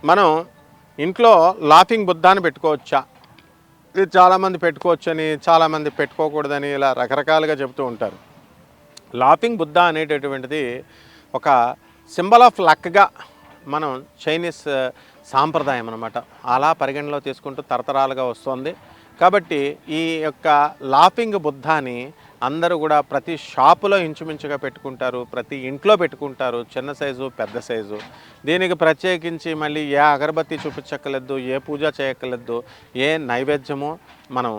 మనం ఇంట్లో లాఫింగ్ బుద్ధాన్ని పెట్టుకోవచ్చా? ఇది చాలామంది పెట్టుకోవచ్చని, చాలామంది పెట్టుకోకూడదని ఇలా రకరకాలుగా చెబుతూ ఉంటారు. లాఫింగ్ బుద్ధ అనేటటువంటిది ఒక సింబల్ ఆఫ్ లక్గా మనం చైనీస్ సాంప్రదాయం అన్నమాట. అలా పరిగణలో తీసుకుంటూ తరతరాలుగా వస్తుంది. కాబట్టి ఈ యొక్క లాఫింగ్ బుద్ధాని అందరూ కూడా ప్రతి షాపులో ఇంచుమించుగా పెట్టుకుంటారు, ప్రతి ఇంట్లో పెట్టుకుంటారు, చిన్న సైజు పెద్ద సైజు. దీనికి ప్రత్యేకించి మళ్ళీ ఏ అగరబత్తి చూపించక్కర్లేదు, ఏ పూజ చేయక్కర్లేదు, ఏ నైవేద్యము మనం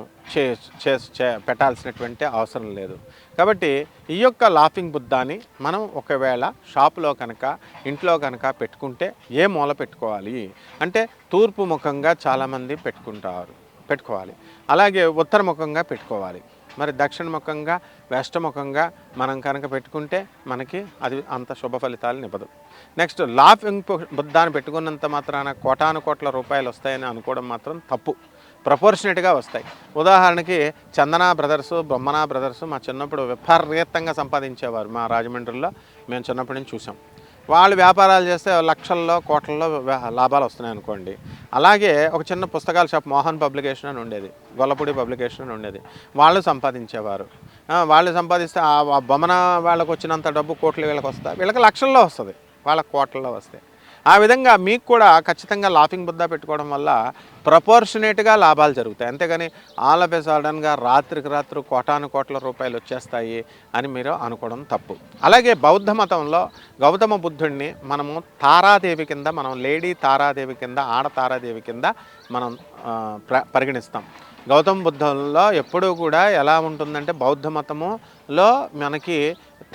పెట్టాల్సినటువంటి అవసరం లేదు. కాబట్టి ఈ యొక్క లాఫింగ్ బుద్ధాని మనం ఒకవేళ షాపులో కనుక ఇంట్లో కనుక పెట్టుకుంటే ఏ మూల పెట్టుకోవాలి అంటే తూర్పు ముఖంగా చాలామంది పెట్టుకోవాలి. అలాగే ఉత్తర ముఖంగా పెట్టుకోవాలి. మరి దక్షిణ ముఖంగా వెస్ట్ ముఖంగా మనం కనుక పెట్టుకుంటే మనకి అది అంత శుభ ఫలితాలు నివ్వదు. నెక్స్ట్ లాఫింగ్ బుద్ధాన్ని పెట్టుకున్నంత మాత్రాన కోటాను కోట్ల రూపాయలు వస్తాయని అనుకోవడం మాత్రం తప్పు. ప్రపోర్షనేట్గా వస్తాయి. ఉదాహరణకి చందనా బ్రదర్సు, బొమ్మనా బ్రదర్సు మా చిన్నప్పుడు విపరీతంగా సంపాదించేవారు. మా రాజమండ్రిలో మేము చిన్నప్పటి నుంచి చూసాం. వాళ్ళు వ్యాపారాలు చేస్తే లక్షల్లో కోట్లలో లాభాలు వస్తున్నాయి అనుకోండి. అలాగే ఒక చిన్న పుస్తకాల షాప్ మోహన్ పబ్లికేషన్ అని ఉండేది, గొల్లపూడి పబ్లికేషన్ అని ఉండేది. వాళ్ళు సంపాదించేవారు. వాళ్ళు సంపాదిస్తే ఆ బొమ్మన వాళ్ళకు వచ్చినంత డబ్బు కోట్లు వీళ్ళకి వస్తాయి, వీళ్ళకి లక్షల్లో వస్తుంది, వాళ్ళకి కోట్లలో వస్తాయి. ఆ విధంగా మీకు కూడా ఖచ్చితంగా లాఫింగ్ బుద్ధ పెట్టుకోవడం వల్ల ప్రపోర్షనేట్గా లాభాలు జరుగుతాయి. అంతేగాని ఆల్ ఆఫ్ ఎ సడన్గా రాత్రికి రాత్రి కోటాను కోట్ల రూపాయలు వచ్చేస్తాయి అని మీరు అనుకోవడం తప్పు. అలాగే బౌద్ధ మతంలో గౌతమ బుద్ధుడిని మనము తారాదేవి కింద, మనం లేడీ తారాదేవి కింద, ఆడ తారాదేవి కింద మనం పరిగణిస్తాం. గౌతమ బుద్ధంలో ఎప్పుడూ కూడా ఎలా ఉంటుందంటే బౌద్ధ మతములో మనకి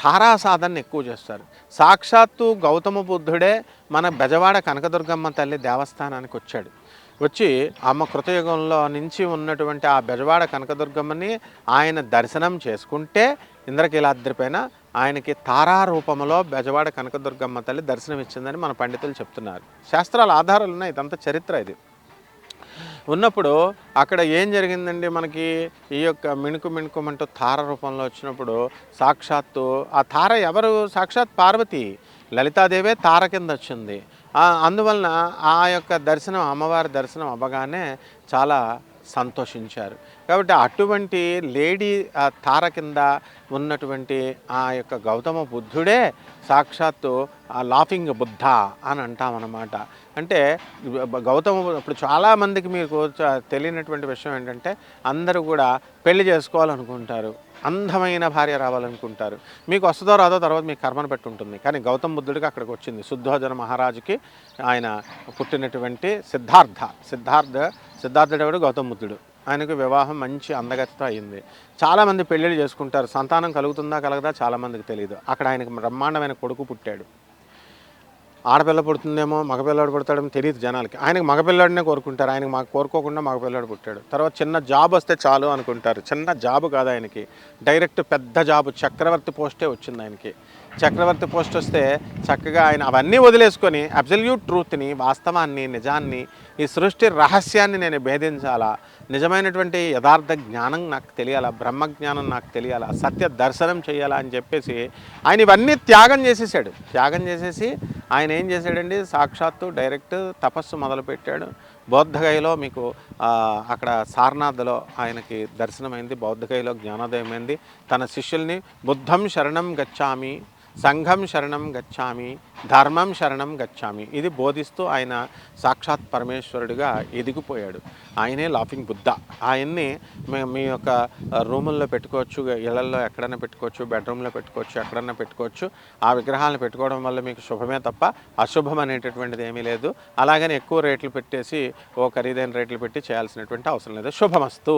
తారాసాధన ఎక్కువ చేస్తారు. సాక్షాత్తు గౌతమ బుద్ధుడే మన బెజవాడ కనకదుర్గమ్మ తల్లి దేవస్థానానికి వచ్చి అమ్మ కృతయుగంలో నుంచి ఉన్నటువంటి ఆ బెజవాడ కనకదుర్గమ్మని ఆయన దర్శనం చేసుకుంటే ఇంద్రకీలాద్రి పైన ఆయనకి తారారూపంలో బెజవాడ కనకదుర్గమ్మ తల్లి దర్శనం ఇచ్చిందని మన పండితులు చెప్తున్నారు. శాస్త్రాల ఆధారాలు ఉన్నాయి, ఇదంతా చరిత్ర ఇది ఉన్నప్పుడు అక్కడ ఏం జరిగిందండి, మనకి ఈ యొక్క మిణుకుమంటూ తార రూపంలో వచ్చినప్పుడు సాక్షాత్తు ఆ తార ఎవరు? సాక్షాత్ పార్వతి, లలితాదేవే తార కింద వచ్చింది. అందువలన ఆ యొక్క దర్శనం, అమ్మవారి దర్శనం అవ్వగానే చాలా సంతోషించారు. కాబట్టి అటువంటి లేడీ తార కింద ఉన్నటువంటి ఆ యొక్క గౌతమ బుద్ధుడే సాక్షాత్తు ఆ లాఫింగ్ బుద్ధ అని అంటామన్నమాట. అంటే గౌతమ ఇప్పుడు చాలామందికి మీకు తెలియనటువంటి విషయం ఏంటంటే అందరూ కూడా పెళ్లి చేసుకోవాలనుకుంటారు, అందమైన భార్య రావాలనుకుంటారు. మీకు వస్తుందో రాదో తర్వాత మీకు కర్మను పెట్టి ఉంటుంది. కానీ గౌతమ బుద్ధుడికి అక్కడికి వచ్చింది. శుద్ధోజన మహారాజుకి ఆయన పుట్టినటువంటి సిద్ధార్థుడు గౌతమ బుద్ధుడు. ఆయనకు వివాహం మంచి అందగతితో అయింది. చాలామంది పెళ్ళిళ్ళు చేసుకుంటారు, సంతానం కలుగుతుందా కలగదా చాలామందికి తెలియదు. అక్కడ ఆయనకు బ్రహ్మాండమైన కొడుకు పుట్టాడు. ఆడపిల్ల పుడుతుందేమో మగపిల్లాడు పుడతాడేమో తెలియదు జనాలకి. ఆయనకు మగపిల్లాడినే కోరుకుంటారు, ఆయనకు కోరుకోకుండా మగపిల్లాడు పుట్టాడు. తర్వాత చిన్న జాబ్ వస్తే చాలు అనుకుంటారు. చిన్న జాబు కాదు ఆయనకి, డైరెక్ట్ పెద్ద జాబు, చక్రవర్తి పోస్టే వచ్చింది ఆయనకి. చక్రవర్తి పోస్ట్ వస్తే చక్కగా ఆయన అవన్నీ వదిలేసుకొని అబ్సల్యూట్ ట్రూత్ని, వాస్తవాన్ని, నిజాన్ని, ఈ సృష్టి రహస్యాన్ని నేను భేదించాలా, నిజమైనటువంటి యథార్థ జ్ఞానం నాకు తెలియాలా, బ్రహ్మజ్ఞానం నాకు తెలియాలా, సత్య దర్శనం చేయాలా అని చెప్పేసి ఆయన ఇవన్నీ త్యాగం చేసేసి ఆయన ఏం చేశాడండి, సాక్షాత్తు డైరెక్ట్ తపస్సు మొదలుపెట్టాడు. బౌద్ధగయలో మీకు అక్కడ సారనాథ్లో ఆయనకి దర్శనమైంది, బౌద్ధగయలో జ్ఞానోదయమైంది. తన శిష్యుల్ని బుద్ధం శరణం గచ్చామి, సంఘం శరణం గచ్చామి, ధర్మం శరణం గచ్చామి ఇది బోధిస్తూ ఆయన సాక్షాత్ పరమేశ్వరుడిగా ఎదిగిపోయాడు. ఆయనే లాఫింగ్ బుద్ధ. ఆయన్ని మీ యొక్క రూముల్లో పెట్టుకోవచ్చు, ఇళ్లల్లో ఎక్కడైనా పెట్టుకోవచ్చు, బెడ్రూమ్లో పెట్టుకోవచ్చు, ఎక్కడన్నా పెట్టుకోవచ్చు. ఆ విగ్రహాలను పెట్టుకోవడం వల్ల మీకు శుభమే తప్ప అశుభం అనేటటువంటిది ఏమీ లేదు. అలాగని ఎక్కువ రేట్లు పెట్టేసి ఖరీదైన రేట్లు పెట్టి చేయాల్సినటువంటి అవసరం లేదు. శుభమస్తు.